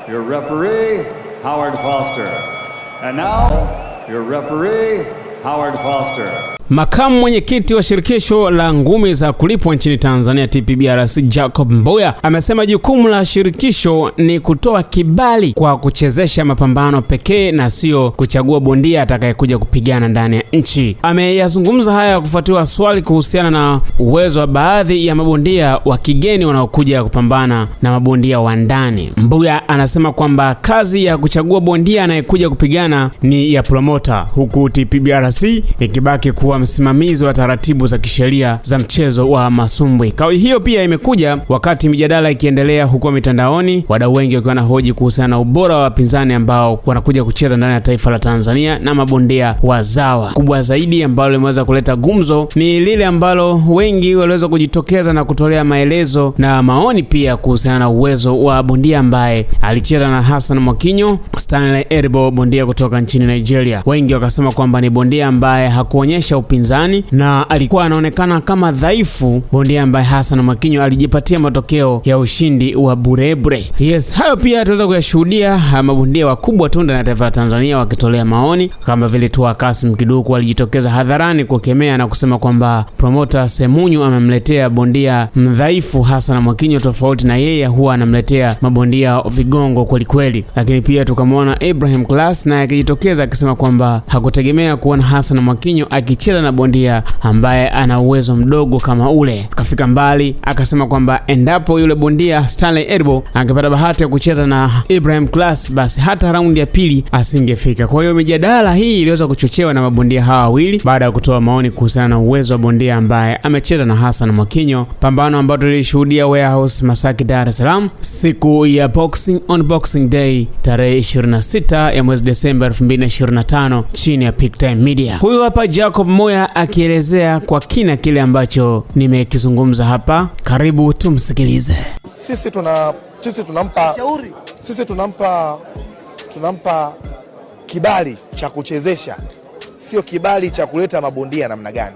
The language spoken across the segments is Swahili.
your referee, Howard Foster. And now, your referee, Howard Foster. Makamu mwenyekiti wa shirikisho la ngumi za kulipwa nchini Tanzania TPBRC Jacob Mbuya amesema jukumu la shirikisho ni kutoa kibali kwa kuchezesha mapambano pekee na sio kuchagua bondia atakayekuja kupigana ndani ya nchi. Ameyazungumza haya kufuatia swali kuhusiana na uwezo wa baadhi ya mabondia wa kigeni wanaokuja kupambana na mabondia wa ndani. Mbuya anasema kwamba kazi ya kuchagua bondia anayekuja kupigana ni ya promoter, huku TPBRC ikibaki kuwa msimamizi wa taratibu za kisheria za mchezo wa masumbwi. Kauli hiyo pia imekuja wakati mijadala ikiendelea huko mitandaoni, wadau wengi wakiwa wanahoji kuhusiana na ubora wa wapinzani ambao wanakuja kucheza ndani ya taifa la Tanzania na mabondia wazawa. Kubwa zaidi ambalo limeweza kuleta gumzo ni lile ambalo wengi waliweza kujitokeza na kutolea maelezo na maoni pia kuhusiana na uwezo wa bondia ambaye alicheza na Hassan Mwakinyo, Stanley Eribo, bondia kutoka nchini Nigeria. Wengi wakasema kwamba ni bondia ambaye hakuonyesha upinzani na alikuwa anaonekana kama dhaifu, bondia ambaye Hassan Mwakinyo alijipatia matokeo ya ushindi wa burebure. Yes, hayo pia tutaweza kuyashuhudia mabondia wakubwa tu ndani ya taifa la Tanzania wakitolea maoni, kama vile tu Kasim Kiduku alijitokeza hadharani kukemea na kusema kwamba promoter Semunyu amemletea bondia mdhaifu Hassan Mwakinyo, tofauti na yeye huwa anamletea mabondia vigongo kweli kweli. Lakini pia tukamwona Ibrahim Class naye akijitokeza akisema kwamba hakutegemea kuona Hassan Mwakinyo akicheza na bondia ambaye ana uwezo mdogo kama ule. Akafika mbali akasema kwamba endapo yule bondia Stanley Eribo angepata bahati ya kucheza na Ibrahim Class, basi hata raundi ya pili asingefika. Kwa hiyo mijadala hii iliweza kuchochewa na mabondia hawa wawili baada ya kutoa maoni kuhusiana na uwezo wa bondia ambaye amecheza na Hassan Mwakinyo, pambano ambalo tulishuhudia Warehouse Masaki, Dar es Salaam siku ya Boxing Day tarehe 26 ya mwezi Desemba 2025 chini ya Peak Time Media. Huyu hapa Jacob Mbuya akielezea kwa kina kile ambacho nimekizungumza hapa. Karibu tumsikilize. Sisi tunampa kibali cha kuchezesha, sio kibali cha kuleta mabondia namna gani.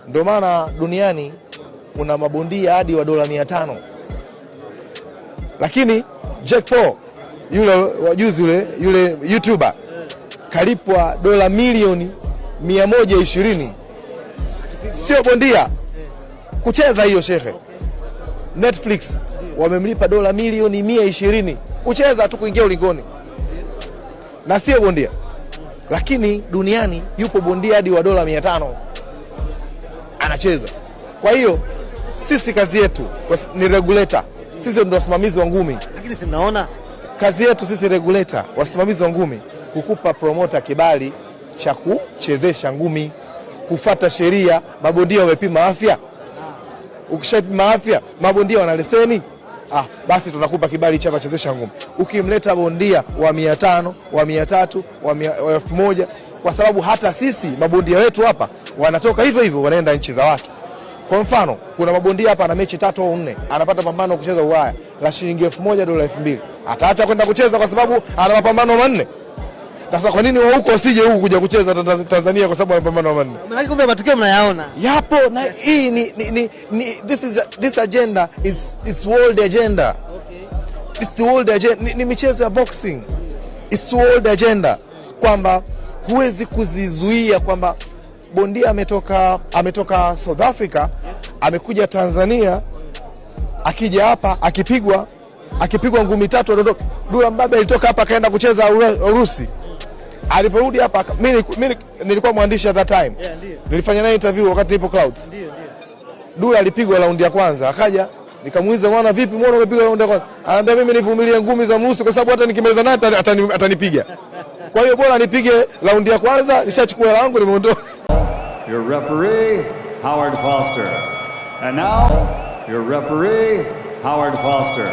Ndio maana duniani kuna mabondia hadi wa dola 500. Lakini Jake Paul yule wajuzi yule YouTuber kalipwa dola milioni 120. Sio bondia kucheza hiyo shehe. Netflix wamemlipa dola milioni 120 kucheza tu, kuingia ulingoni, na sio bondia. Lakini duniani yupo bondia hadi wa dola 500 anacheza. Kwa hiyo sisi kazi yetu ni regulator. Sisi ndio wasimamizi wa ngumi. Lakini si mnaona kazi yetu sisi regulator, wasimamizi wa ngumi, kukupa promoter kibali cha kuchezesha ngumi, kufuata sheria. Mabondia wamepima afya. Ukishapima afya, mabondia wana leseni, basi tunakupa kibali cha kuchezesha ngumi. Ukimleta bondia wa 500, wa 300, wa 1000, kwa sababu hata sisi mabondia wetu hapa wanatoka hivyo hivyo, wanaenda nchi za watu. Kwa mfano, kuna mabondia hapa ana mechi 3 au 4, anapata pambano kucheza Ulaya la shilingi 1000 dola 2000. Ataacha kwenda kucheza kwa sababu ana mapambano manne? Sasa kwa nini wa huko usije huku kuja kucheza Tanzania kwa sababu ana mapambano manne? Maana kumbe matukio mnayaona. Yapo, na hii ni this agenda it's world agenda. Okay. It's the world agenda. Ni michezo ya boxing. It's world agenda. Kwamba huwezi kuzizuia kwamba bondia ametoka South Africa, amekuja Tanzania, akija hapa akipigwa ngumi 3 aondoka. Dula Mbabe alitoka hapa kaenda kucheza Urusi. Aliporudi hapa, mimi nilikuwa mwandishi at that time. Yeah, nilifanya naye interview wakati nipo Clouds. Ndio. Dula alipigwa raundi ya kwanza, akaja nikamuuliza, mwana vipi, mbona umepigwa raundi ya kwanza? Ananiambia mimi nivumilie ngumi za Mrusi kwa sababu hata nikimeza naye atanipiga. Kwa hiyo bora nipige raundi ya kwanza, nishachukua hela yangu, nimeondoka. Your referee, Howard Foster. And now, your referee, Howard Foster.